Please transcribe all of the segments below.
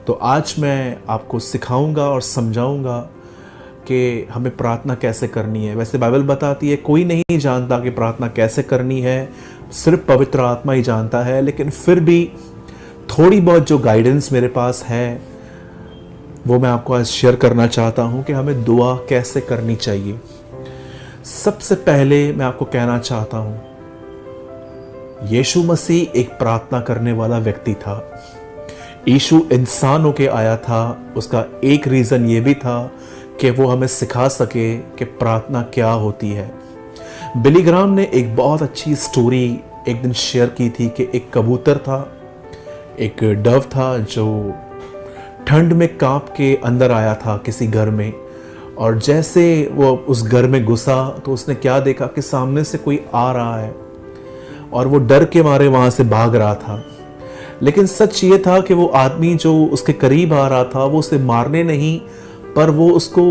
तो आज मैं आपको सिखाऊंगा और समझाऊंगा कि हमें प्रार्थना कैसे करनी है। वैसे बाइबल बताती है कोई नहीं जानता कि प्रार्थना कैसे करनी है, सिर्फ पवित्र आत्मा ही जानता है। लेकिन फिर भी थोड़ी बहुत जो गाइडेंस मेरे पास है वो मैं आपको आज शेयर करना चाहता हूं कि हमें दुआ कैसे करनी चाहिए। सबसे पहले मैं आपको कहना चाहता हूं, यीशु मसीह एक प्रार्थना करने वाला व्यक्ति था। यीशु इंसान होके आया था। उसका एक रीज़न ये भी था कि वो हमें सिखा सके कि प्रार्थना क्या होती है। बिली ग्राहम ने एक बहुत अच्छी स्टोरी एक दिन शेयर की थी कि एक कबूतर था, एक डव था जो ठंड में कांप के अंदर आया था किसी घर में, और जैसे वो उस घर में घुसा तो उसने क्या देखा कि सामने से कोई आ रहा है और वो डर के मारे वहाँ से भाग रहा था। लेकिन सच ये था कि वो आदमी जो उसके करीब आ रहा था वो उसे मारने नहीं, पर वो उसको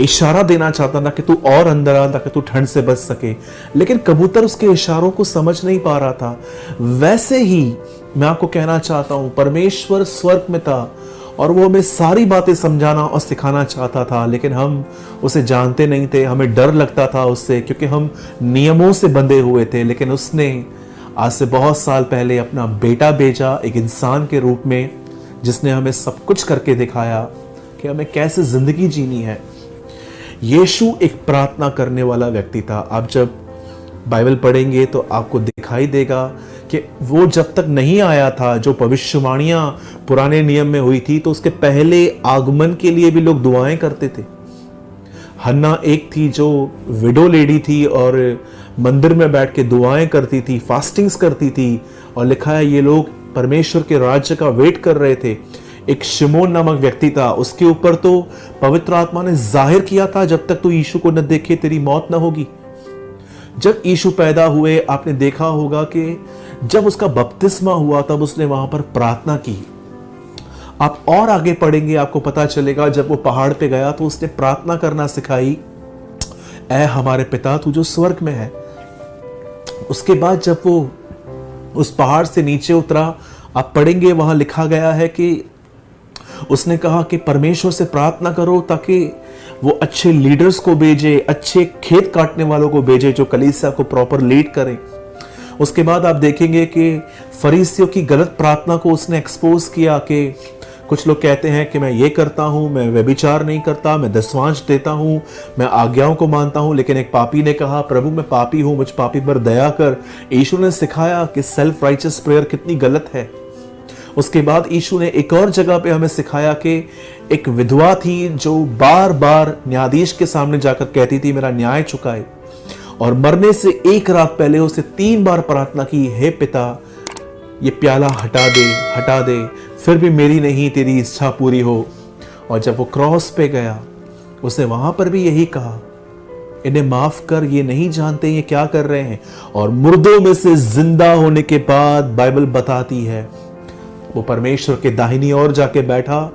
इशारा देना चाहता था कि तू और अंदर आ ताकि तू ठंड से बच सके। लेकिन कबूतर उसके इशारों को समझ नहीं पा रहा था। वैसे ही मैं आपको कहना चाहता हूं, परमेश्वर स्वर्ग में था और वो हमें सारी बातें समझाना और सिखाना चाहता था, लेकिन हम उसे जानते नहीं थे। हमें डर लगता था उससे, क्योंकि हम नियमों से बंधे हुए थे। लेकिन उसने आज से बहुत साल पहले अपना बेटा भेजा एक इंसान के रूप में, जिसने हमें सब कुछ करके दिखाया कि हमें कैसे जिंदगी जीनी है। यीशु एक प्रार्थना करने वाला व्यक्ति था। आप जब बाइबल पढ़ेंगे तो आपको दिखाई देगा कि वो जब तक नहीं आया था, जो भविष्यवाणियां पुराने नियम में हुई थी, तो उसके पहले आगमन के लिए भी लोग दुआएं करते थे। हन्ना एक थी जो विडो लेडी थी और मंदिर में बैठ के दुआएं करती थी, फास्टिंग्स करती थी, और लिखा है ये लोग परमेश्वर के राज्य का वेट कर रहे थे। एक शिमोन नामक व्यक्ति था, उसके ऊपर तो पवित्र आत्मा ने जाहिर किया था, जब तक तू यीशु को न देखे तेरी मौत न होगी। जब यीशु पैदा हुए, आपने देखा होगा कि जब उसका बपतिस्मा हुआ तब उसने वहां पर प्रार्थना की। आप और आगे पढ़ेंगे, आपको पता चलेगा जब वो पहाड़ पे गया तो उसने प्रार्थना करना सिखाई, ऐ हमारे पिता तू जो स्वर्ग में है। उसके बाद जब वो उस पहाड़ से नीचे उतरा, आप पढ़ेंगे वहां लिखा गया है कि उसने कहा कि परमेश्वर से प्रार्थना करो ताकि वो अच्छे लीडर्स को भेजे, अच्छे खेत काटने वालों को भेजे जो कलीसिया को प्रॉपर लीड करें। उसके बाद आप देखेंगे कि फरीसियों की गलत प्रार्थना को उसने एक्सपोज किया कि कुछ लोग कहते हैं कि मैं ये करता हूं, मैं व्यभिचार नहीं करता, मैं दशवांश देता हूं, मैं आज्ञाओं को मानता हूं। लेकिन एक पापी ने कहा, प्रभु मैं पापी हूं, मुझ पापी पर दया कर। यीशु ने सिखाया कि सेल्फ राइचस प्रेयर कितनी गलत है। उसके बाद यीशु ने एक और जगह पे हमें सिखाया कि एक विधवा थी जो बार बार न्यायाधीश के सामने जाकर कहती थी मेरा न्याय चुकाए, और मरने से एक रात पहले उसे 3 बार प्रार्थना की, हे पिता ये प्याला हटा दे, फिर भी मेरी नहीं तेरी इच्छा पूरी हो। और जब वो क्रॉस पे गया उसने वहां पर भी यही कहा, इन्हें माफ कर, ये नहीं जानते ये क्या कर रहे हैं। और मुर्दों में से जिंदा होने के बाद बाइबल बताती है वो परमेश्वर के दाहिनी ओर जाके बैठा,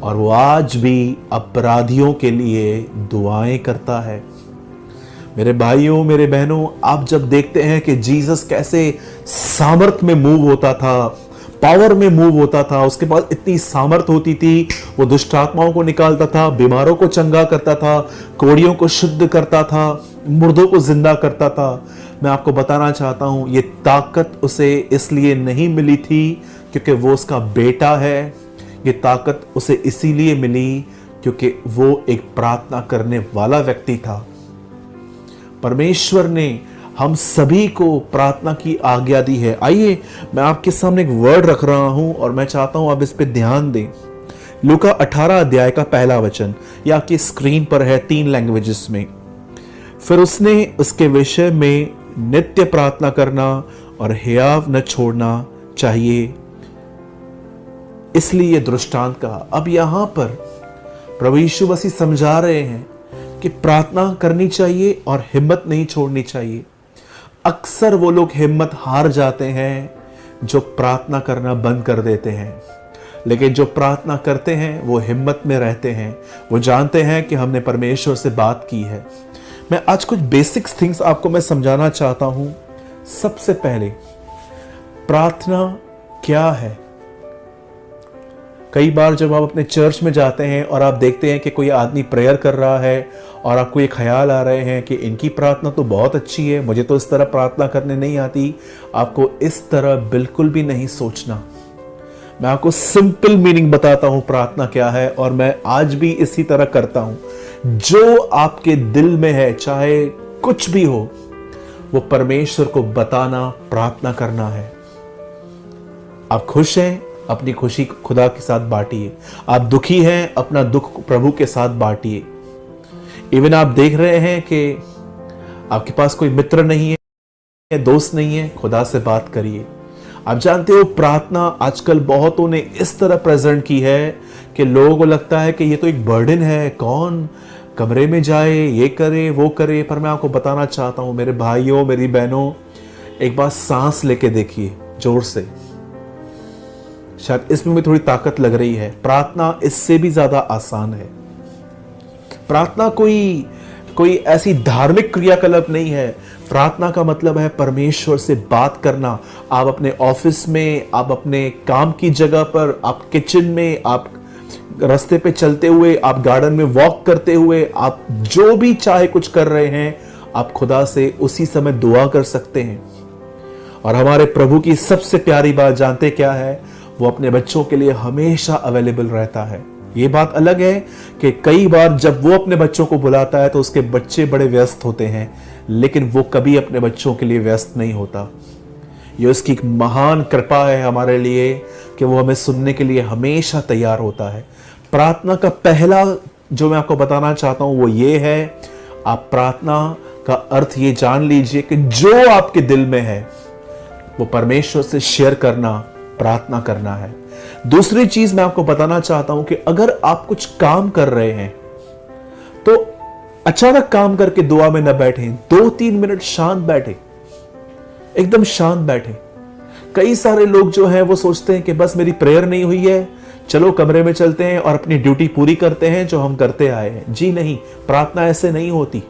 और वो आज भी अपराधियों के लिए दुआएं करता है। मेरे भाइयों, मेरे बहनों, आप जब देखते हैं कि जीसस कैसे सामर्थ में मूव होता था, पावर में मूव होता था, उसके पास इतनी सामर्थ होती थी, वो दुष्ट आत्माओं को निकालता था, बीमारों को चंगा करता था, कोढ़ियों को शुद्ध करता था, मुर्दों को जिंदा करता था। मैं आपको बताना चाहता हूं, ये ताकत उसे इसलिए नहीं मिली थी क्योंकि वो उसका बेटा है। ये ताकत उसे इसीलिए मिली क्योंकि वो एक प्रार्थना करने वाला व्यक्ति था। परमेश्वर ने हम सभी को प्रार्थना की आज्ञा दी है। आइए मैं आपके सामने एक वर्ड रख रहा हूं और मैं चाहता हूं आप इस पे ध्यान दें। लूका 18 अध्याय का पहला वचन, यह आपकी स्क्रीन पर है 3 लैंग्वेजेस में। फिर उसने उसके विषय में नित्य प्रार्थना करना और हियाव न छोड़ना चाहिए, इसलिए यह दृष्टांत कहा। अब यहां पर प्रभु यीशु मसीह समझा रहे हैं कि प्रार्थना करनी चाहिए और हिम्मत नहीं छोड़नी चाहिए। अक्सर वो लोग हिम्मत हार जाते हैं जो प्रार्थना करना बंद कर देते हैं, लेकिन जो प्रार्थना करते हैं वो हिम्मत में रहते हैं। वो जानते हैं कि हमने परमेश्वर से बात की है। मैं आज कुछ बेसिक्स थिंग्स आपको मैं समझाना चाहता हूं। सबसे पहले, प्रार्थना क्या है? कई बार जब आप अपने चर्च में जाते हैं और आप देखते हैं कि कोई आदमी प्रेयर कर रहा है और आपको ये ख्याल आ रहे हैं कि इनकी प्रार्थना तो बहुत अच्छी है, मुझे तो इस तरह प्रार्थना करने नहीं आती, आपको इस तरह बिल्कुल भी नहीं सोचना। मैं आपको सिंपल मीनिंग बताता हूं प्रार्थना क्या है, और मैं आज भी इसी तरह करता हूं। जो आपके दिल में है, चाहे कुछ भी हो, वो परमेश्वर को बताना, प्रार्थना करना है। आप खुश हैं, अपनी खुशी खुदा के साथ बांटिए। आप दुखी हैं, अपना दुख प्रभु के साथ बांटिए। इवन आप देख रहे हैं कि आपके पास कोई मित्र नहीं है, दोस्त नहीं है, खुदा से बात करिए। आप जानते हो प्रार्थना आजकल बहुतों ने इस तरह प्रेजेंट की है कि लोगों को लगता है कि ये तो एक बर्डन है, कौन कमरे में जाए, ये करे वो करे। पर मैं आपको बताना चाहता हूं मेरे भाइयों, मेरी बहनों, एक बार सांस लेके देखिए जोर से। शायद इसमें भी थोड़ी ताकत लग रही है। प्रार्थना इससे भी ज्यादा आसान है। प्रार्थना कोई ऐसी धार्मिक क्रियाकलाप नहीं है। प्रार्थना का मतलब है परमेश्वर से बात करना। आप अपने ऑफिस में, आप अपने काम की जगह पर, आप किचन में, आप रास्ते पे चलते हुए, आप गार्डन में वॉक करते हुए, आप जो भी चाहे कुछ कर रहे हैं, आप खुदा से उसी समय दुआ कर सकते हैं। और हमारे प्रभु की सबसे प्यारी बात जानते क्या है? वो अपने बच्चों के लिए हमेशा अवेलेबल रहता है। ये बात अलग है कि कई बार जब वो अपने बच्चों को बुलाता है तो उसके बच्चे बड़े व्यस्त होते हैं, लेकिन वो कभी अपने बच्चों के लिए व्यस्त नहीं होता। ये उसकी एक महान कृपा है हमारे लिए कि वो हमें सुनने के लिए हमेशा तैयार होता है। प्रार्थना का पहला जो मैं आपको बताना चाहता हूं वो ये है, आप प्रार्थना का अर्थ ये जान लीजिए कि जो आपके दिल में है वो परमेश्वर से शेयर करना, प्रार्थना करना है। दूसरी चीज मैं आपको बताना चाहता हूं कि अगर आप कुछ काम कर रहे हैं तो अचानक काम करके दुआ में न बैठे, 2-3 मिनट शांत बैठे, एकदम शांत बैठे। कई सारे लोग जो हैं वो सोचते हैं कि बस मेरी प्रेयर नहीं हुई है, चलो कमरे में चलते हैं और अपनी ड्यूटी पूरी करते हैं जो हम करते आए हैं। जी नहीं, प्रार्थना ऐसे नहीं होती।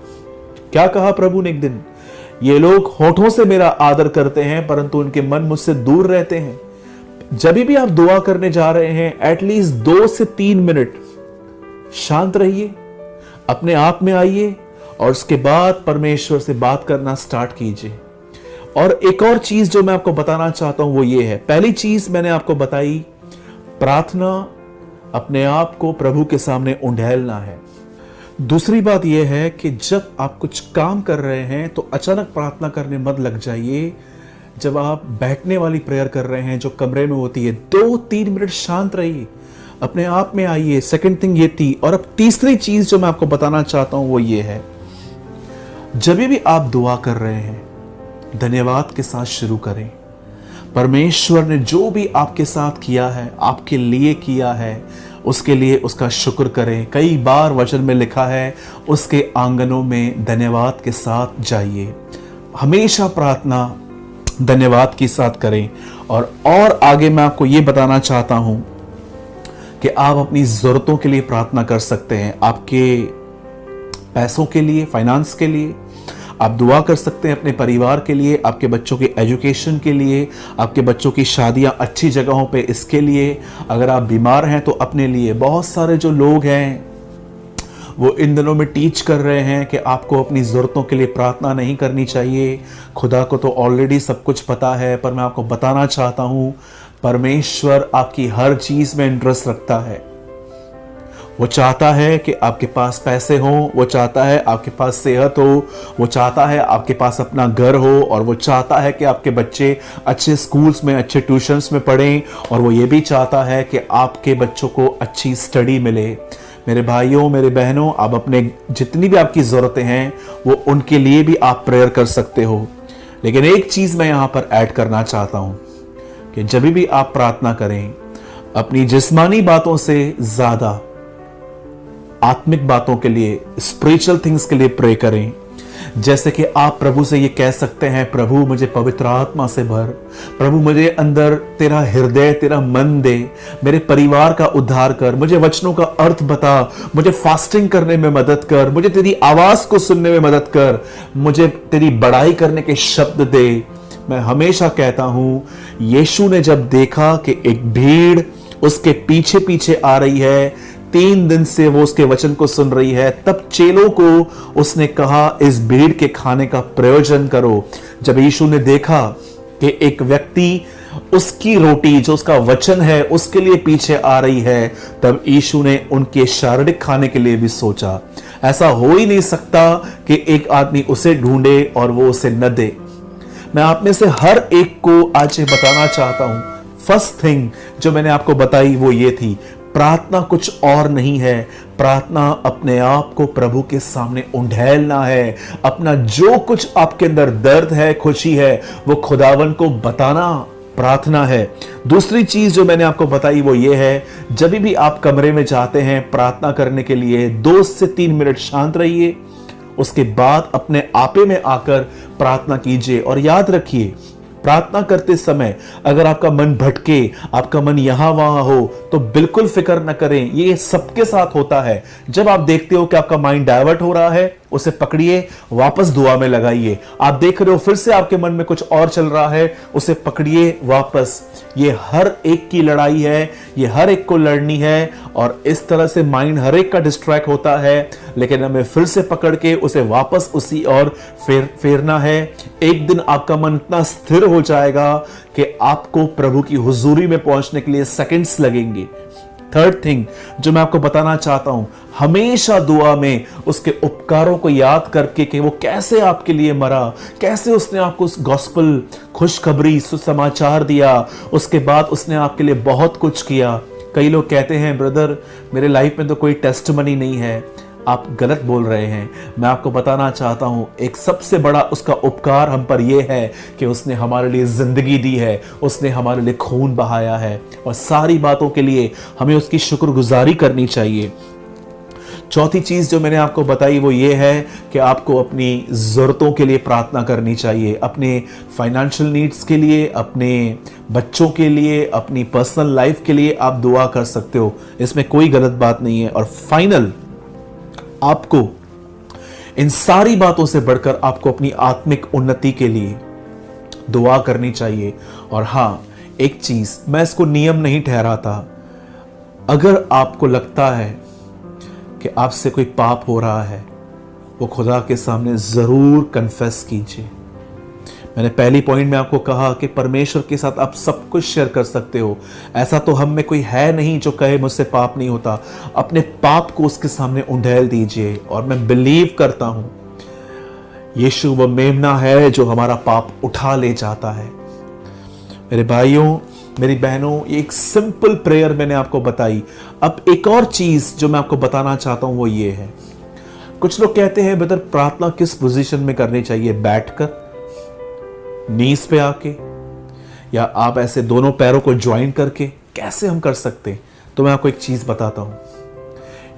क्या कहा प्रभु ने एक दिन? ये लोग होठों से मेरा आदर करते हैं परंतु उनके मन मुझसे दूर रहते हैं। जब भी आप दुआ करने जा रहे हैं, एटलीस्ट 2 से 3 मिनट शांत रहिए, अपने आप में आइए और उसके बाद परमेश्वर से बात करना स्टार्ट कीजिए। और एक और चीज जो मैं आपको बताना चाहता हूं वो ये है, पहली चीज मैंने आपको बताई, प्रार्थना अपने आप को प्रभु के सामने उंडेलना है। दूसरी बात यह है कि जब आप कुछ काम कर रहे हैं तो अचानक प्रार्थना करने मत लग जाइए। जब आप बैठने वाली प्रेयर कर रहे हैं जो कमरे में होती है, 2-3 मिनट शांत रहिए, अपने आप में आइए। सेकंड थिंग ये थी। और अब तीसरी चीज जो मैं आपको बताना चाहता हूं वो ये है, जब भी आप दुआ कर रहे हैं धन्यवाद के साथ शुरू करें। परमेश्वर ने जो भी आपके साथ किया है, आपके लिए किया है, उसके लिए उसका शुक्र करें। कई बार वचन में लिखा है उसके आंगनों में धन्यवाद के साथ जाइए। हमेशा प्रार्थना धन्यवाद के साथ करें। और आगे मैं आपको ये बताना चाहता हूं कि आप अपनी जरूरतों के लिए प्रार्थना कर सकते हैं। आपके पैसों के लिए, फाइनेंस के लिए आप दुआ कर सकते हैं, अपने परिवार के लिए, आपके बच्चों के एजुकेशन के लिए, आपके बच्चों की शादियां अच्छी जगहों पे, इसके लिए। अगर आप बीमार हैं तो अपने लिए। बहुत सारे जो लोग हैं वो इन दिनों में टीच कर रहे हैं कि आपको अपनी ज़रूरतों के लिए प्रार्थना नहीं करनी चाहिए, खुदा को तो ऑलरेडी सब कुछ पता है। पर मैं आपको बताना चाहता हूं परमेश्वर आपकी हर चीज़ में इंटरेस्ट रखता है। वो चाहता है कि आपके पास पैसे हों, वो चाहता है आपके पास सेहत हो, वो चाहता है आपके पास अपना घर हो, और वो चाहता है कि आपके बच्चे अच्छे स्कूल्स में, अच्छे ट्यूशन्स में पढ़ें, और वो ये भी चाहता है कि आपके बच्चों को अच्छी स्टडी मिले। मेरे भाइयों, मेरे बहनों, आप अपने जितनी भी आपकी ज़रूरतें हैं वो उनके लिए भी आप प्रेयर कर सकते हो। लेकिन एक चीज़ मैं यहाँ पर ऐड करना चाहता हूँ कि जब भी आप प्रार्थना करें, अपनी जिस्मानी बातों से ज़्यादा आत्मिक बातों के लिए, स्पिरिचुअल थिंग्स के लिए प्रे करें। जैसे कि आप प्रभु से ये कह सकते हैं, प्रभु मुझे पवित्र आत्मा से भर, प्रभु मुझे अंदर तेरा हृदय, तेरा मन दे, मेरे परिवार का उद्धार कर, मुझे वचनों का अर्थ बता, मुझे फास्टिंग करने में मदद कर, मुझे तेरी आवाज को सुनने में मदद कर, मुझे तेरी बड़ाई करने के शब्द दे। मैं हमेशा कहता हूं, यीशु ने जब देखा कि एक भीड़ उसके पीछे पीछे आ रही है, 3 दिन से वो उसके वचन को सुन रही है। तब चेलों को उसने कहा, इस भीड़ के खाने का प्रयोजन करो। जब यीशु ने देखा कि एक व्यक्ति उसकी रोटी जो उसका वचन है उसके लिए पीछे आ रही है, तब यीशु ने उनके शारीरिक खाने के लिए भी सोचा। ऐसा हो ही नहीं सकता कि एक आदमी उसे ढूंढे और वो उसे न दे। मैं आप में से हर एक को आज ये बताना चाहता हूं, फर्स्ट थिंग जो मैंने आपको बताई वो ये थी, प्रार्थना कुछ और नहीं है। प्रार्थना अपने आप को प्रभु के सामने उंडेलना है। अपना जो कुछ आपके अंदर दर्द है, खुशी है, वो खुदावन को बताना प्रार्थना है। दूसरी चीज जो मैंने आपको बताई वो ये है, जब भी आप कमरे में जाते हैं प्रार्थना करने के लिए, 2 से 3 मिनट शांत रहिए। उसके बाद अपने आपे में आकर प्रार्थना कीजिए। और याद रखिए, प्रार्थना करते समय अगर आपका मन भटके, आपका मन यहां वहां हो, तो बिल्कुल फिक्र न करें। ये सबके साथ होता है। जब आप देखते हो कि आपका माइंड डाइवर्ट हो रहा है, उसे पकड़िए, वापस दुआ में लगाइए। आप देख रहे हो फिर से आपके मन में कुछ और चल रहा है, उसे पकड़िए वापस। ये हर एक की लड़ाई है, ये हर एक को लड़नी है, और इस तरह से माइंड हर एक का डिस्ट्रैक्ट होता है, लेकिन हमें फिर से पकड़ के उसे वापस उसी और फेरना है। एक दिन आपका मन इतना स्थिर हो जाएगा कि आपको प्रभु की हुजूरी में पहुंचने के लिए सेकंड्स लगेंगे। थर्ड थिंग जो मैं आपको बताना चाहता हूं, हमेशा दुआ में उसके उपकारों को याद करके कि वो कैसे आपके लिए मरा, कैसे उसने आपको उस गॉस्पल, खुशखबरी, सुसमाचार दिया, उसके बाद उसने आपके लिए बहुत कुछ किया। कई लोग कहते हैं, ब्रदर मेरे लाइफ में तो कोई टेस्टमनी नहीं है। आप गलत बोल रहे हैं। मैं आपको बताना चाहता हूं, एक सबसे बड़ा उसका उपकार हम पर यह है कि उसने हमारे लिए जिंदगी दी है, उसने हमारे लिए खून बहाया है, और सारी बातों के लिए हमें उसकी शुक्रगुजारी करनी चाहिए। चौथी चीज जो मैंने आपको बताई वो ये है कि आपको अपनी जरूरतों के लिए प्रार्थना करनी चाहिए, अपने फाइनेंशियल नीड्स के लिए, अपने बच्चों के लिए, अपनी पर्सनल लाइफ के लिए आप दुआ कर सकते हो, इसमें कोई गलत बात नहीं है। और फाइनल, आपको इन सारी बातों से बढ़कर आपको अपनी आत्मिक उन्नति के लिए दुआ करनी चाहिए। और हां, एक चीज मैं इसको नियम नहीं ठहराता, अगर आपको लगता है कि आपसे कोई पाप हो रहा है, वो खुदा के सामने जरूर कन्फेस कीजिए। मैंने पहली पॉइंट में आपको कहा कि परमेश्वर के साथ आप सब कुछ शेयर कर सकते हो। ऐसा तो हम में कोई है नहीं जो कहे मुझसे पाप नहीं होता। अपने पाप को उसके सामने उंडेल दीजिए, और मैं बिलीव करता हूं यीशु वो मेमना है जो हमारा पाप उठा ले जाता है। मेरे भाइयों, मेरी बहनों, एक सिंपल प्रेयर मैंने आपको बताई। अब एक और चीज जो मैं आपको बताना चाहता हूं वो ये है, कुछ लोग कहते हैं ब्रदर प्रार्थना किस पोजीशन में करनी चाहिए, बैठकर, नीज पे आके, या आप ऐसे दोनों पैरों को ज्वाइन करके, कैसे हम कर सकते हैं? तो मैं आपको एक चीज बताता हूं।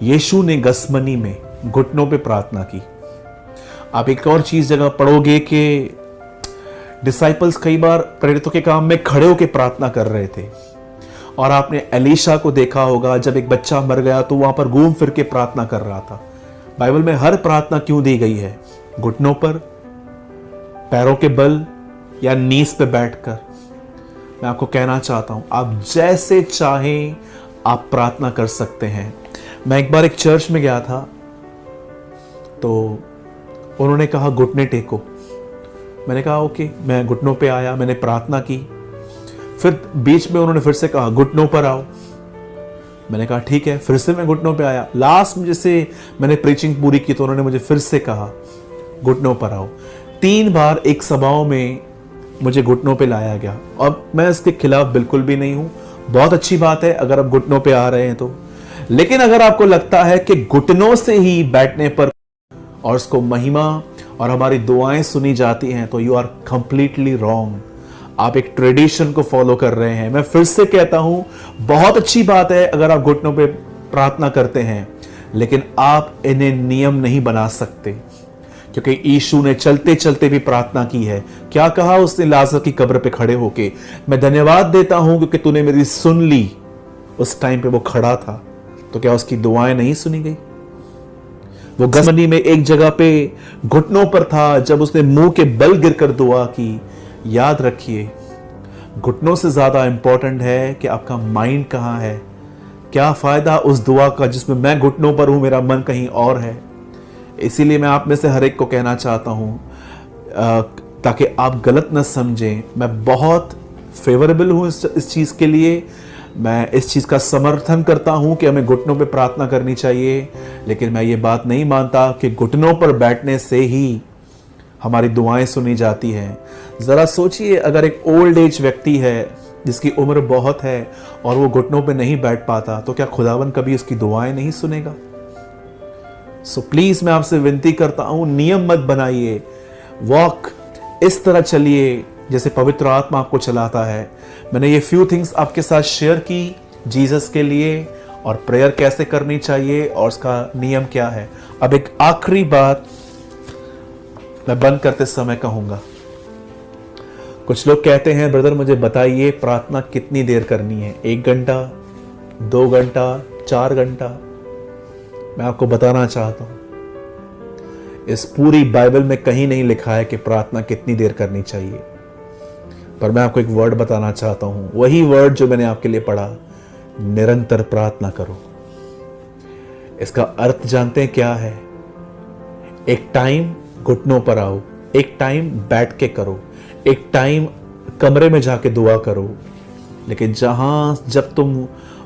यीशु ने गसमनी में घुटनों पे प्रार्थना की। आप एक और चीज जगह पढ़ोगे कि डिसाइपल्स कई बार प्रेरितों के काम में खड़े होकर प्रार्थना कर रहे थे। और आपने एलीशा को देखा होगा, जब एक बच्चा मर गया तो वहां पर घूम फिर के प्रार्थना कर रहा था। बाइबल में हर प्रार्थना क्यों दी गई है? घुटनों पर, पैरों के बल, या नीज पे बैठकर। मैं आपको कहना चाहता हूं, आप जैसे चाहें आप प्रार्थना कर सकते हैं। मैं एक बार एक चर्च में गया था, तो उन्होंने कहा घुटने टेको। मैंने कहा ओके, मैं घुटनों पे आया, मैंने प्रार्थना की। फिर बीच में उन्होंने फिर से कहा घुटनों पर आओ। मैंने कहा ठीक है, फिर से मैं घुटनों पे आया। लास्ट में जैसे मैंने प्रीचिंग पूरी की तो उन्होंने मुझे फिर से कहा घुटनों पर आओ। 3 बार एक सभाओं में मुझे घुटनों पे लाया गया। अब मैं इसके खिलाफ बिल्कुल भी नहीं हूं, बहुत अच्छी बात है अगर आप घुटनों पे आ रहे हैं तो। लेकिन अगर आपको लगता है कि घुटनों से ही बैठने पर और उसको महिमा और हमारी दुआएं सुनी जाती हैं, तो यू आर कंप्लीटली रॉन्ग। आप एक ट्रेडिशन को फॉलो कर रहे हैं। मैं फिर से कहता हूं, बहुत अच्छी बात है अगर आप घुटनों पे प्रार्थना करते हैं, लेकिन आप इन्हें नियम नहीं बना सकते, क्योंकि यीशु ने चलते चलते भी प्रार्थना की है। क्या कहा उसने लाजर की कब्र पे खड़े होके? मैं धन्यवाद देता हूं क्योंकि तूने मेरी सुन ली। उस टाइम पे वो खड़ा था, तो क्या उसकी दुआएं नहीं सुनी गई? वो गसमनी में एक जगह पे घुटनों पर था जब उसने मुंह के बल गिरकर दुआ की। याद रखिए, घुटनों से ज़्यादा इम्पोर्टेंट है कि आपका माइंड कहाँ है। क्या फ़ायदा उस दुआ का जिसमें मैं घुटनों पर हूँ, मेरा मन कहीं और है। इसीलिए मैं आप में से हर एक को कहना चाहता हूँ, ताकि आप गलत न समझें, मैं बहुत फेवरेबल हूँ इस चीज़ के लिए। मैं इस चीज़ का समर्थन करता हूँ कि हमें घुटनों पे प्रार्थना करनी चाहिए, लेकिन मैं ये बात नहीं मानता कि घुटनों पर बैठने से ही हमारी दुआएं सुनी जाती हैं। ज़रा सोचिए, अगर एक ओल्ड एज व्यक्ति है जिसकी उम्र बहुत है और वो घुटनों पे नहीं बैठ पाता, तो क्या खुदावन कभी उसकी दुआएं नहीं सुनेगा? सो प्लीज़ मैं आपसे विनती करता हूँ, नियम मत बनाइए, वॉक इस तरह चलिए जैसे पवित्र आत्मा आपको चलाता है। मैंने ये फ्यू थिंग्स आपके साथ शेयर की जीसस के लिए, और प्रेयर कैसे करनी चाहिए और उसका नियम क्या है। अब एक आखिरी बात मैं बंद करते समय कहूंगा। कुछ लोग कहते हैं, ब्रदर मुझे बताइए प्रार्थना कितनी देर करनी है, 1 घंटा, 2 घंटा, 4 घंटा। मैं आपको बताना चाहता हूं, इस पूरी बाइबल में कहीं नहीं लिखा है कि प्रार्थना कितनी देर करनी चाहिए, पर मैं आपको एक वर्ड बताना चाहता हूं, वही वर्ड जो मैंने आपके लिए पढ़ा, निरंतर प्रार्थना करो। इसका अर्थ जानते हैं क्या है? एक टाइम घुटनों पर आओ, एक टाइम बैठ के करो, एक टाइम कमरे में जाके दुआ करो, लेकिन जब तुम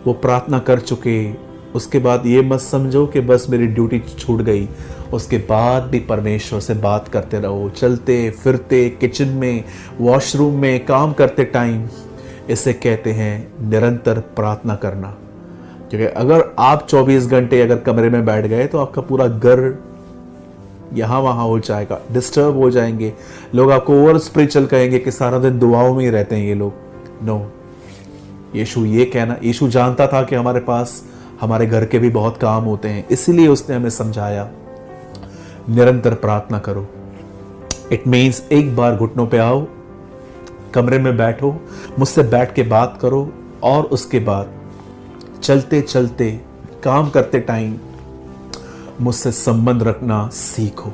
वो प्रार्थना कर चुके, उसके बाद ये मत समझो कि बस मेरी ड्यूटी छूट गई। उसके बाद भी परमेश्वर से बात करते रहो, चलते फिरते, किचन में, वॉशरूम में, काम करते टाइम। इसे कहते हैं निरंतर प्रार्थना करना। क्योंकि अगर आप 24 घंटे अगर कमरे में बैठ गए तो आपका पूरा घर यहाँ वहाँ हो जाएगा, डिस्टर्ब हो जाएंगे। लोग आपको ओवर स्पिरिचुअल कहेंगे कि सारा दिन दुआओं में ही रहते हैं ये लोग। नो, यीशु जानता था कि हमारे पास हमारे घर के भी बहुत काम होते हैं, इसलिए उसने हमें समझाया निरंतर प्रार्थना करो। इट मीन्स एक बार घुटनों पे आओ, कमरे में बैठो, मुझसे बैठ के बात करो, और उसके बाद चलते चलते, काम करते टाइम मुझसे संबंध रखना सीखो।